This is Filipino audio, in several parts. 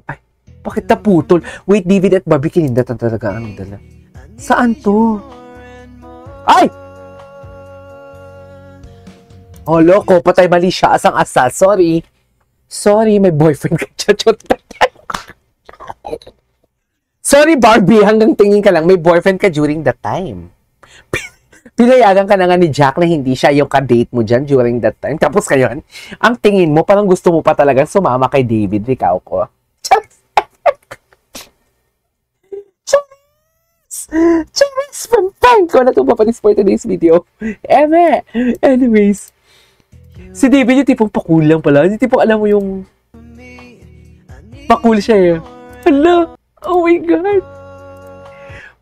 Ay, bakit naputol? Wait, David at Barbie, kinindatan talaga ang dala. Saan to? Ay! Oh, loko, patay mali siya. Asang-asa. Sorry. Sorry, may boyfriend ka. Sorry, Barbie. Hanggang tingin ka lang, may boyfriend ka during that time. Pinayagan ka na nga ni Jack na hindi siya yung ka-date mo dyan during that time. Tapos ngayon, ang tingin mo, parang gusto mo pa talagang sumama kay David. Ikaw ko. Charis! Fun ko na ito papanis for today's video. Anyways, si David yung tipong pakulang pala. Yung tipong alam mo yung pakul siya eh. Hala! Oh my God!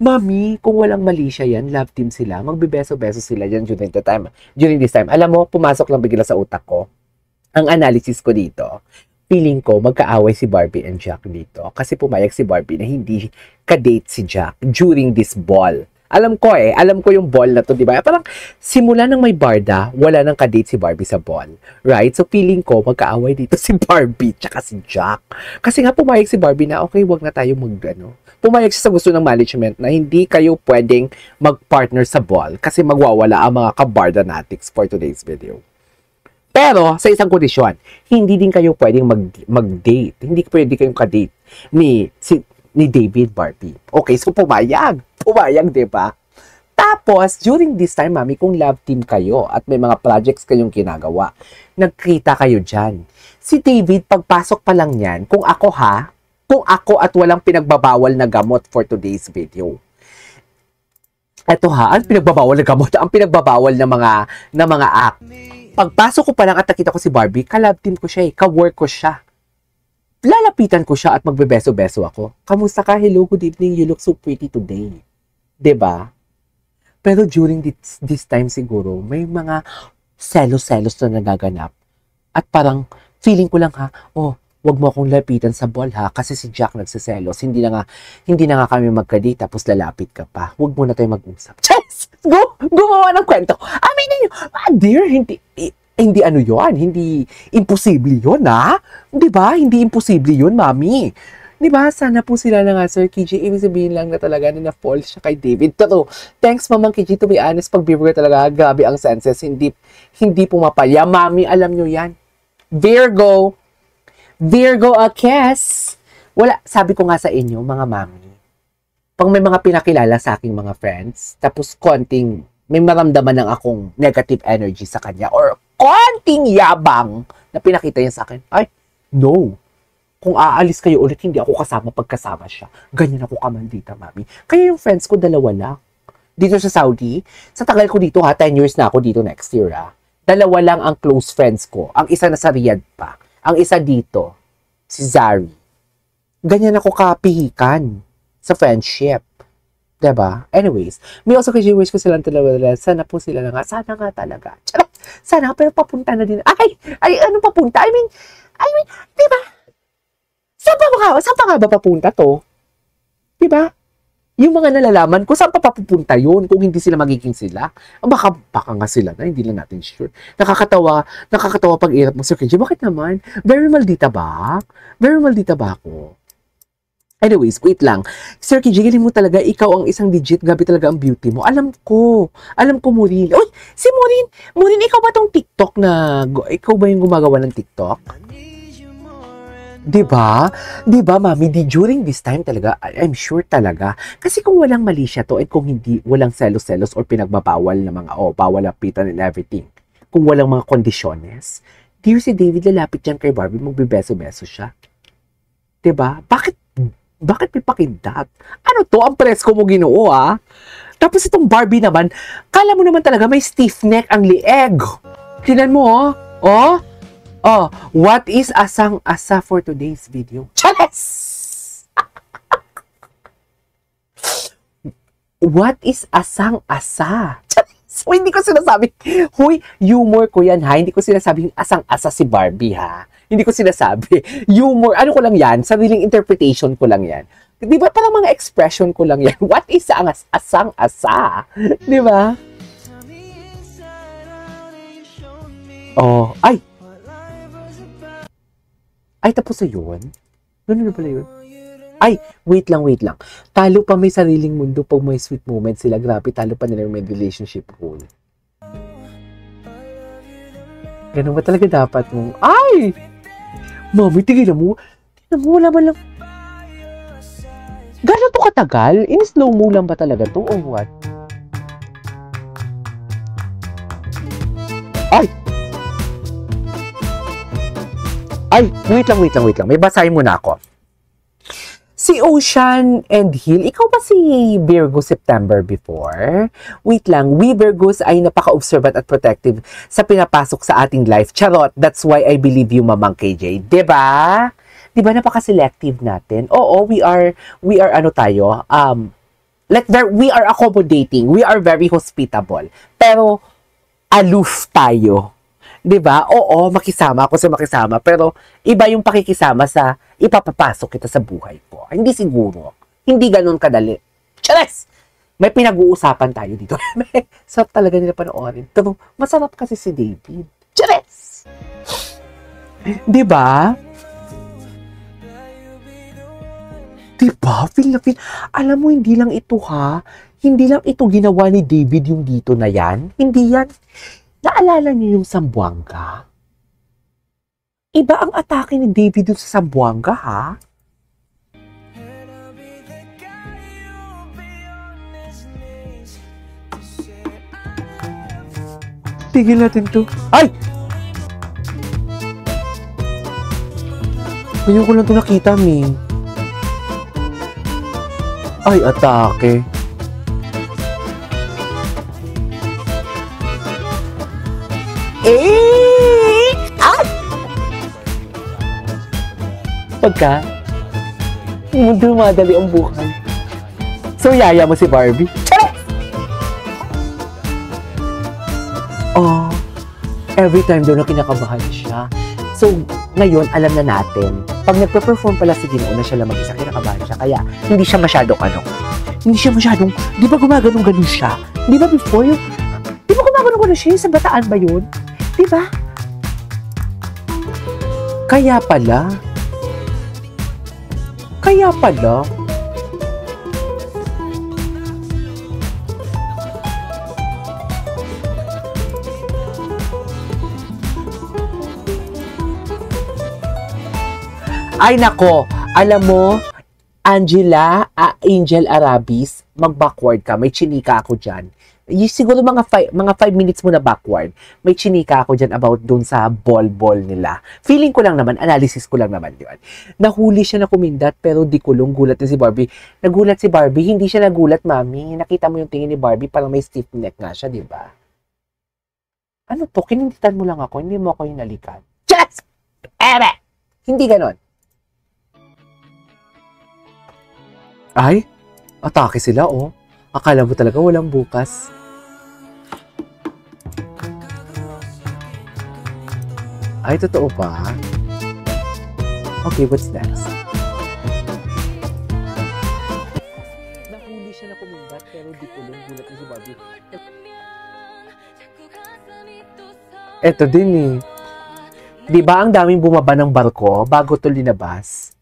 Mami, kung walang mali siya yan, love team sila, magbebeso-beso sila dyan during this time. Alam mo, pumasok lang bigla sa utak ko. Ang analysis ko dito, feeling ko magkaaway si Barbie and Jack dito. Kasi pumayag si Barbie na hindi ka-date si Jack during this ball. Alam ko yung ball na to, di ba? Parang simula nang may barda, wala nang ka-date si Barbie sa ball. Right? So feeling ko magkaaway dito si Barbie tsaka si Jack. Kasi nga pumayag si Barbie na okay, wag na tayo pumayag siya sa gusto ng management na hindi kayo pwedeng mag-partner sa ball kasi magwawala ang mga kabarda natics for today's video. Pero, sa isang kondisyon, hindi din kayo pwedeng mag-date. Hindi pwede kayong ka-date ni David Barbie. Okay, so pumayag. Pumayag, diba? Tapos, during this time, mami, kung love team kayo at may mga projects kayong ginagawa, nagkita kayo dyan. Si David, pagpasok pa lang yan, kung ako at walang pinagbabawal na gamot for today's video. Eto ang pinagbabawal na gamot, ang pinagbabawal na mga act. Pagpasok ko pa lang at nakita ko si Barbie, ka-love team ko siya ka-work ko siya. Lalapitan ko siya at magbebeso-beso ako. Kamusta ka? Hello, good evening, you look so pretty today. 'Di ba? Pero during this time siguro, may mga selos-selos na nagaganap. At parang, feeling ko lang wag mo akong lapitan sa ball kasi si Jack nagsiselos. Hindi na nga kami magka-date tapos lalapit ka pa. Wag mo na tayo mag-usap. Yes! Gumawa ng kwento. Aminin niyo, dear, hindi ano yon, hindi imposible yon Di ba? Hindi imposible yon, mami. Di ba? Sana po sila na nga, Sir KJ. Ibig sabihin lang na talaga na na-fall siya kay David. Pero, thanks, Mamang KJ. To be honest, pag-viewer talaga, grabe ang senses. Hindi pumapalya. Mami, alam nyo yan. Virgo, Kes. Wala, sabi ko nga sa inyo, mga mami, pag may mga pinakilala sa aking mga friends, tapos may maramdaman ng akong negative energy sa kanya, or konting yabang na pinakita niya sa akin, ay, no. Kung aalis kayo ulit, hindi ako kasama pagkasama siya. Ganyan ako kamaldita, mami. Kaya yung friends ko, 2 lang. Dito sa Saudi, sa tagal ko dito 10 years na ako dito next year 2 lang ang close friends ko. Ang isa na sa Riyadh pa. Ang isa dito, si Zari. Ganyan ako kapihikan sa friendship. Diba? Anyways, may also kasi wish ko silang talaga. Sana po sila na nga. Sana nga talaga. Sana, pero papunta na din. Ay, ano papunta? I mean, diba? Saan pa nga ba papunta to? Diba? Yung mga nalalaman ko, saan pa papupunta yun kung hindi sila magiging sila? Baka nga sila na, hindi lang natin sure. Nakakatawa pag irap mo, Sir KJ. Bakit naman? Very maldita ba? Very maldita ba ako? Anyways, wait lang. Sir KJ, galing mo talaga, ikaw ang isang digit, gabi talaga ang beauty mo. Alam ko, Maureen. Uy, si Maureen, ikaw ba tong TikTok ikaw ba yung gumagawa ng TikTok? Diba, mami, during this time talaga, I'm sure talaga. Kasi kung walang mali siya to, at kung hindi, walang selos-selos or pinagbabawal na mga, bawal lapitan and everything. Kung walang mga kondisyones, dear si David, lalapit yan kay Barbie, magbebeso-beso siya. Diba? Bakit may pakindat? Ano to? Ang presko mo, Ginoo, Tapos itong Barbie naman, kala mo naman talaga may stiff neck ang lieg. Tinan mo, what is asang-asa for today's video? Chanes! What is asang-asa? Chanes! Hindi ko sinasabi. Humor ko yan, Hindi ko sinasabi yung asang-asa si Barbie, Hindi ko sinasabi. Humor, ano ko lang yan? Sariling interpretation ko lang yan. Di ba? Parang mga expression ko lang yan. What is asang-asa? Di ba? Ay, tapos na yun? Ano na pala yun? Ay, wait lang. Talo pa may sariling mundo pag may sweet moments sila. Grabe, talo pa nila yung may relationship goal. Ganun ba talaga dapat mo? Ay! Mami, tigilan mo. Tigilan mo, wala man lang. Gano'n to katagal? In-slow mo lang ba talaga to or what? Ay! Ay, wait lang. May basahin muna ako. Si Ocean and Hill, ikaw ba si Virgo September before? Wait lang, we Virgos ay napaka-observant at protective sa pinapasok sa ating life. Charot, that's why I believe you, Mamang KJ. Diba? Diba napaka-selective natin? Oo, we are ano tayo, we are accommodating, we are very hospitable. Pero, aloof tayo. 'Di ba? Oo, makisama ako sa makisama, pero iba yung pakikisama sa ipapapasok kita sa buhay ko. Hindi siguro. Hindi ganoon kadali. Chares! May pinag-uusapan tayo dito. Sarap talaga nila panoorin. Pero masarap kasi si David. Chares! 'Di ba? 'Di ba? Feel na feel. Alam mo, hindi lang ito ha. Hindi lang ito ginawa ni David yung dito na yan. Hindi yan. Naalala niyo yung Sambuanga? Iba ang atake ni David dun sa Sambuanga, ha? Tigil natin to. Ay! Ngayon ko lang to nakita, Ming. Ay, atake. Pagka dumadali ang buhay. So, yaya mo si Barbie? Charet! Oh, every time daw na kinakabahan siya. So, ngayon, alam na natin, pag nagpe-perform pala si Ginoo na siya lang mag-isa, kinakabahan siya. Kaya, hindi siya masyadong di ba gumaganong-ganon siya? Di ba before yung, di ba gumaganong-ganon siya? Sa Bataan ba yun? Di ba? Kaya pala. Ay nako, alam mo, Angel Arabis, mag-backward ka. May chinika ako dyan. Siguro mga 5 minutes mo na backward. May chinika ako dyan about dun sa ball nila. Feeling ko lang naman, analysis ko lang naman yun. Nahuli siya na kumindat pero di kulong, gulat na si Barbie. Nagulat si Barbie, hindi siya nagulat, mami. Nakita mo yung tingin ni Barbie, parang may stiff neck nga siya, di ba? Ano to? Kininditan mo lang ako, hindi mo ako hinalikan. Just! Ere! Hindi ganon. Ay, atake sila, oh. Akala mo talaga walang bukas. Ay, totoo ba? Okay, what's next? Nahuli siya na kumindat pero di kulong, gulat na si Barbie. Eto din eh. Di ba ang daming bumaba ng barko bago to linabas?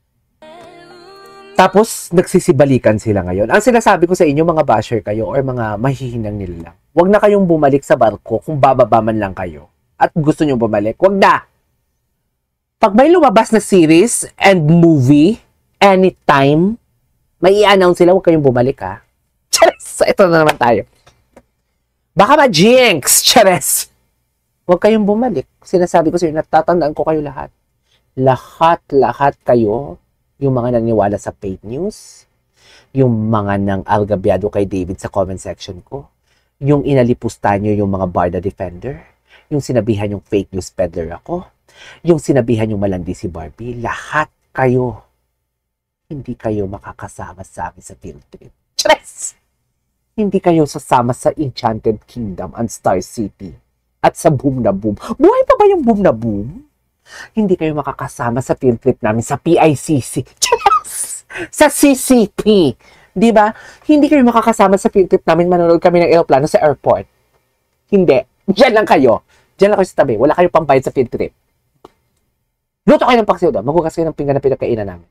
Tapos, nagsisibalikan sila ngayon. Ang sinasabi ko sa inyo, mga basher kayo or mga mahihinang nila lang, huwag na kayong bumalik sa barko kung bababa man lang kayo. At gusto nyo bumalik, huwag na! Pag may lumabas na series and movie, anytime, may i-announce sila, huwag kayong bumalik, ha? Chares! So, ito na naman tayo. Baka ma-jinx! Chares! Huwag kayong bumalik. Sinasabi ko sa inyo, natatandaan ko kayo lahat. Lahat kayo, yung mga naniwala sa fake news, yung mga nang algabyado kay David sa comment section ko, yung inalipusta nyo yung mga Barda Defender, yung sinabihan yung fake news peddler ako, yung sinabihan yung malandi si Barbie, lahat kayo, hindi kayo makakasama sa amin sa field trip. Tres! Hindi kayo sasama sa Enchanted Kingdom and Star City at sa Boom na Boom. Buhay pa ba yung Boom na Boom? Hindi kayo makakasama sa field trip namin sa PICC. Yes! Sa CCP. Di ba? Hindi kayo makakasama sa field trip namin. Manonood kami ng aeroplano sa airport. Hindi. Diyan lang kayo. Diyan lang kayo sa tabi. Wala kayo pambayad sa field trip. Luto kayo ng paksiw doon. Maghugas kayo ng pinggan na pinagkainan namin.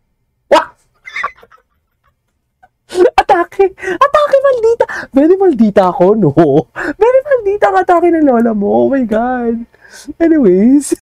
Atake maldita! Very maldita ako, no? Very maldita ang atake ng lola mo. Oh my God. Anyways.